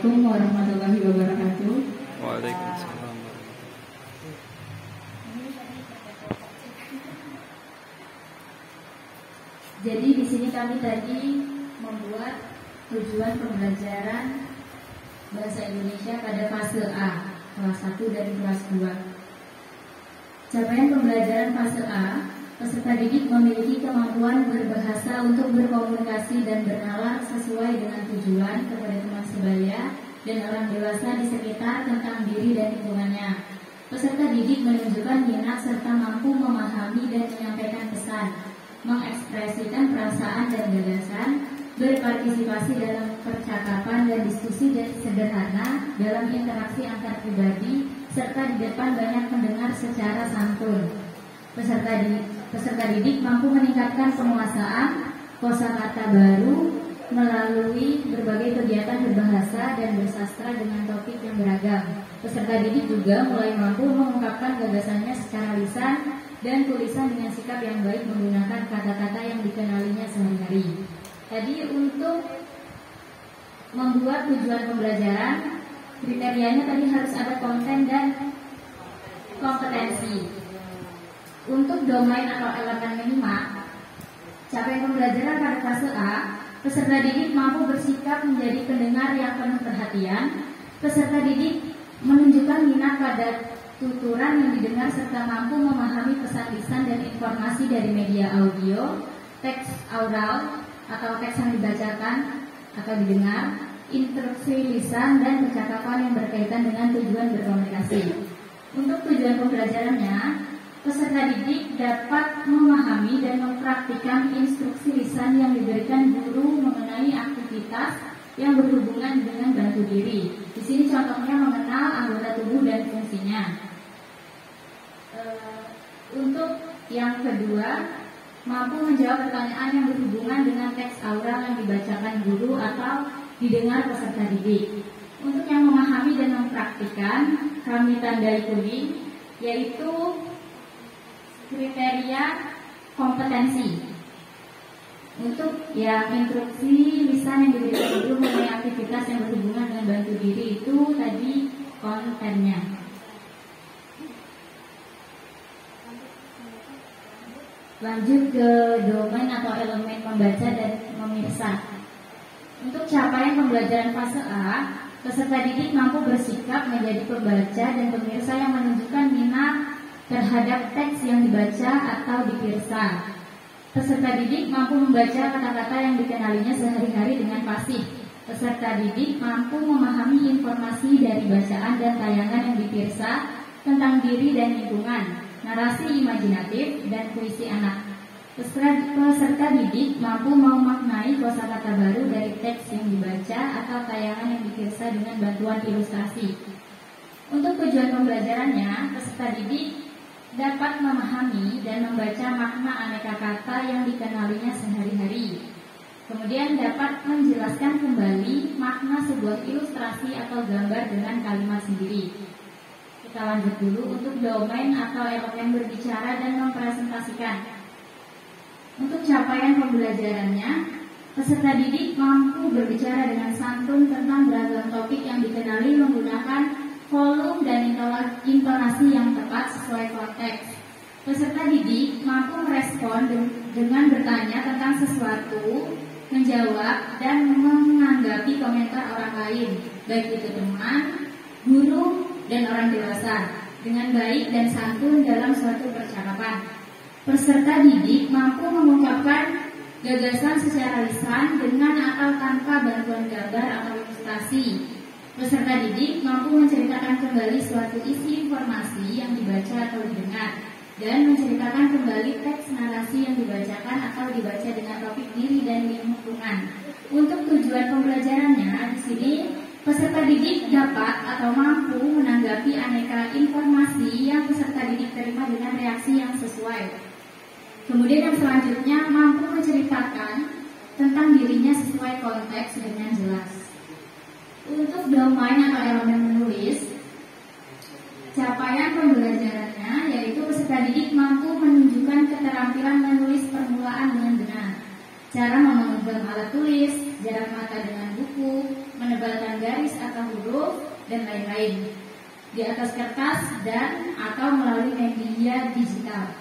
Assalamualaikum warahmatullahi wabarakatuh. Waalaikumsalam. Jadi di sini kami tadi membuat tujuan pembelajaran bahasa Indonesia pada fase A, kelas 1 dan kelas 2. Capaian pembelajaran fase A, peserta didik memiliki kemampuan berbahasa untuk berkomunikasi dan bernalar sesuai dengan tujuan kepada teman sebaya dan orang dewasa di sekitar tentang diri dan lingkungannya. Peserta didik menunjukkan minat serta mampu memahami dan menyampaikan pesan, mengekspresikan perasaan dan gagasan, berpartisipasi dalam percakapan dan diskusi dan sederhana dalam interaksi antar pribadi, serta di depan banyak pendengar secara santun. Peserta didik mampu meningkatkan penguasaan kosakata baru melalui berbagai kegiatan berbahasa dan bersastra dengan topik yang beragam. Peserta didik juga mulai mampu mengungkapkan gagasannya secara lisan dan tulisan dengan sikap yang baik menggunakan kata-kata yang dikenalinya sehari-hari. Tadi untuk membuat tujuan pembelajaran, kriterianya tadi harus ada konten dan kompetensi. Untuk domain atau elemen 5, capaian pembelajaran pada fase A, peserta didik mampu bersikap menjadi pendengar yang penuh perhatian. Peserta didik menunjukkan minat pada tuturan yang didengar serta mampu memahami pesan lisan dan informasi dari media audio, teks aural atau teks yang dibacakan atau didengar, instruksi lisan dan percakapan yang berkaitan dengan tujuan berkomunikasi. Untuk tujuan pembelajarannya, peserta didik dapat memahami dan mempraktikkan instruksi lisan yang diberikan guru mengenai aktivitas yang berhubungan dengan bantu diri. Di sini contohnya mengenal anggota tubuh dan fungsinya. Untuk yang kedua, mampu menjawab pertanyaan yang berhubungan dengan teks aural yang dibacakan guru atau didengar peserta didik. Untuk yang memahami dan mempraktikkan, kami tandai kuning, yaitu kriteria kompetensi. Untuk yang instruksi lisan yang diberikan guru mengenai aktivitas yang berhubungan dengan bantu diri, itu tadi kontennya. Lanjut ke domain atau elemen membaca dan memirsa. Untuk capaian pembelajaran fase A, peserta didik mampu bersikap menjadi pembaca dan pemirsa yang menunjukkan minat terhadap teks yang dibaca atau dipirsa. Peserta didik mampu membaca kata-kata yang dikenalinya sehari-hari dengan fasih. Peserta didik mampu memahami informasi dari bacaan dan tayangan yang dipirsa tentang diri dan lingkungan, narasi imajinatif, dan puisi anak. Peserta didik mampu memaknai kosakata baru dari teks yang dibaca atau tayangan yang dipirsa dengan bantuan ilustrasi. Untuk tujuan pembelajarannya, peserta didik dapat memahami dan membaca makna aneka kata yang dikenalinya sehari-hari. Kemudian dapat menjelaskan kembali makna sebuah ilustrasi atau gambar dengan kalimat sendiri. Kita lanjut dulu untuk domain atau elemen berbicara dan mempresentasikan. Untuk capaian pembelajarannya, peserta didik mampu berbicara dengan santun tentang beragam topik yang dikenali menggunakan volume dan intonasi yang tepat sesuai konteks. Peserta didik mampu merespon dengan bertanya tentang sesuatu, menjawab dan menanggapi komentar orang lain, baik itu teman, guru, dan orang dewasa, dengan baik dan santun dalam suatu percakapan. Peserta didik mampu mengungkapkan gagasan secara lisan dengan atau tanpa bantuan gambar atau ilustrasi. Peserta didik mampu menceritakan kembali suatu isi informasi yang dibaca atau didengar dan menceritakan kembali teks narasi yang dibacakan atau dibaca dengan topik diri dan lingkungan. Untuk tujuan pembelajarannya, di sini peserta didik dapat atau mampu menanggapi aneka informasi yang peserta didik terima dengan reaksi yang sesuai. Kemudian yang selanjutnya mampu menceritakan tentang dirinya sesuai konteks dengan jelas. Untuk domain atau elemen menulis, capaian pembelajarannya yaitu peserta didik mampu menunjukkan keterampilan menulis permulaan dengan benar, cara memegang alat tulis, jarak mata dengan buku, menebalkan garis atau dan lain-lain di atas kertas dan atau melalui media digital.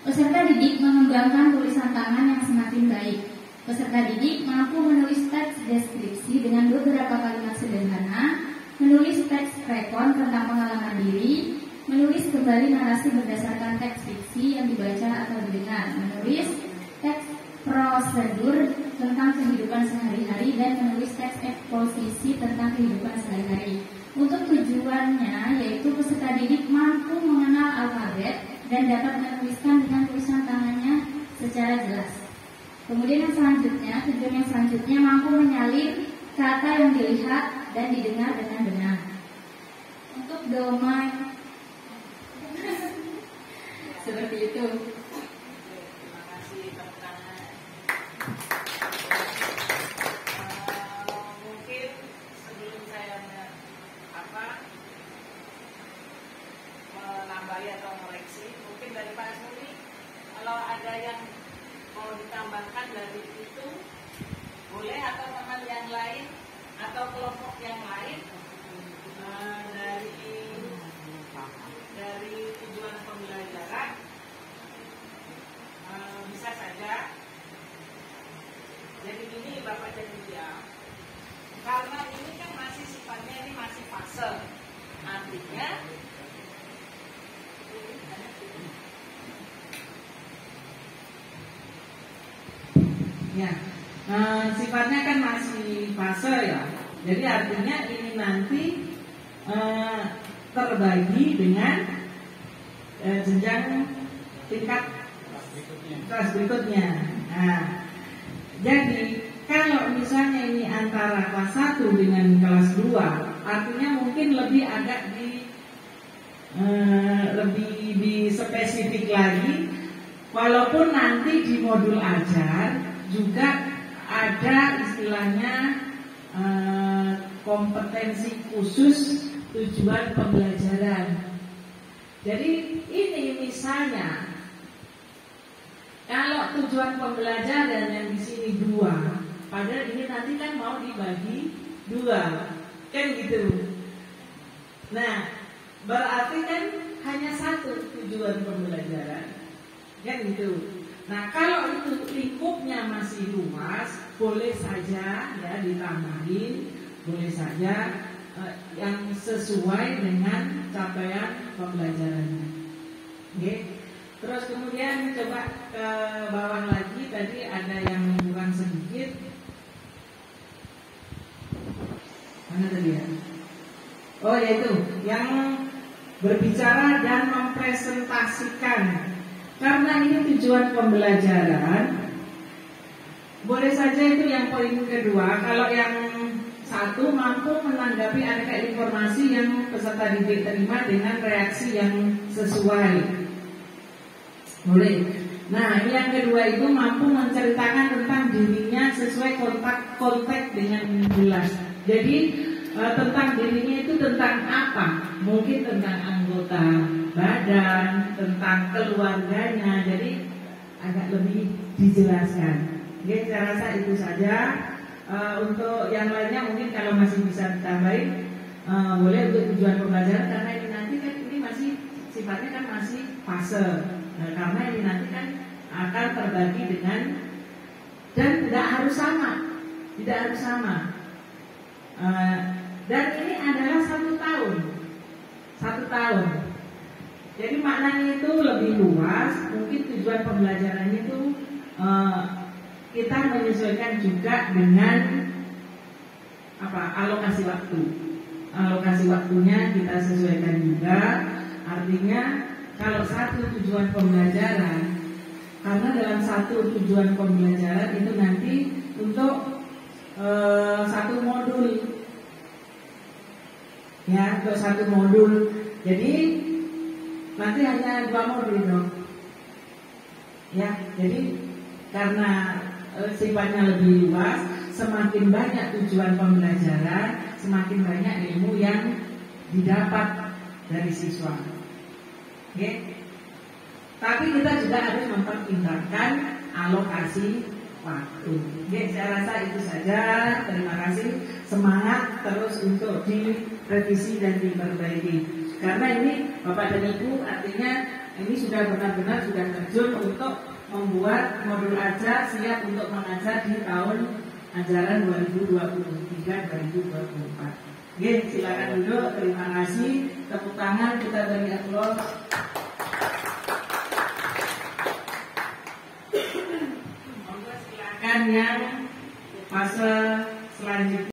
Peserta didik mengembangkan tulisan tangan yang semakin baik. Peserta didik mampu menulis teks deskripsi dengan beberapa kalimat sederhana, menulis teks rekon tentang pengalaman diri, menulis kembali narasi berdasarkan teks fiksi yang dibaca atau didengar, menulis teks prosedur tentang kehidupan sehari-hari, dan menulis teks eksposisi tentang kehidupan sehari-hari. Untuk tujuannya yaitu peserta didik mampu mengenal alfabet dan dapat menuliskan dengan tulisan tangannya secara jelas. Kemudian yang selanjutnya, tujuan yang selanjutnya mampu menyalin kata yang dilihat dan didengar dengan benar. Untuk domain seperti itu. Terima kasih tepuk tangan. Mungkin sebelum saya menambahi atau koreksi, mungkin dari Pak Suri, kalau ada yang mau ditambahkan dari itu boleh, atau teman yang lain atau kelompok yang lain, dari tujuan pembelajaran bisa saja. Jadi ini Bapak jadi diam, karena ini kan masih sifatnya ini masih fase, artinya ya, sifatnya kan masih fase ya. Jadi artinya ini nanti terbagi dengan jenjang tingkat kelas berikutnya. Nah, jadi kalau misalnya ini antara kelas 1 dengan kelas 2, artinya mungkin lebih agak lebih spesifik lagi. Walaupun nanti di modul ajar juga ada istilahnya kompetensi khusus tujuan pembelajaran. Jadi ini misalnya kalau tujuan pembelajaran yang di sini 2, padahal ini nanti kan mau dibagi 2, kan gitu. Nah, berarti kan hanya 1 tujuan pembelajaran, kan gitu. Nah, kalau itu lingkupnya masih luas, boleh saja ya ditambahin, boleh saja yang sesuai dengan capaian pembelajarannya. Oke. Terus kemudian coba ke bawah lagi, tadi ada yang kurang sedikit. Mana tadi ya? Oh, yaitu yang berbicara dan mempresentasikan. Karena ini tujuan pembelajaran, boleh saja itu yang poin kedua. Kalau yang 1 mampu menanggapi aneka informasi yang peserta didik terima dengan reaksi yang sesuai. Boleh. Nah, yang kedua itu mampu menceritakan tentang dirinya sesuai konteks dengan jelas. Jadi tentang dirinya itu tentang apa? Mungkin tentang anggota badan, tentang keluarganya. Jadi agak lebih dijelaskan. Oke, saya rasa itu saja. Untuk yang lainnya mungkin kalau masih bisa ditambahin, boleh untuk tujuan pembelajaran, karena ini nanti kan ini masih sifatnya kan masih fase. Nah, karena ini nanti kan akan terbagi dengan, dan tidak harus sama, dan ini adalah 1 tahun. Jadi maknanya itu lebih luas. Mungkin tujuan pembelajaran itu kita menyesuaikan juga dengan alokasi waktu. Alokasi waktunya kita sesuaikan juga. Artinya kalau 1 tujuan pembelajaran, karena dalam 1 tujuan pembelajaran itu nanti untuk 1 modul, ya, untuk 1 modul. Jadi nanti hanya 2 modul dong. Ya, jadi karena sifatnya lebih luas, semakin banyak tujuan pembelajaran, semakin banyak ilmu yang didapat dari siswa. Oke. Tapi kita juga harus mempertimbangkan alokasi waktu. Oke, saya rasa itu saja. Terima kasih. Semangat terus untuk direvisi dan diperbaiki. Karena ini Bapak dan Ibu artinya ini sudah benar-benar sudah terjun untuk membuat modul ajar siap untuk mengajar di tahun ajaran 2023-2024. Oke, silakan duduk. Terima kasih. Tepuk tangan kita beri aplaus. Monggo silakan yang fase selanjutnya.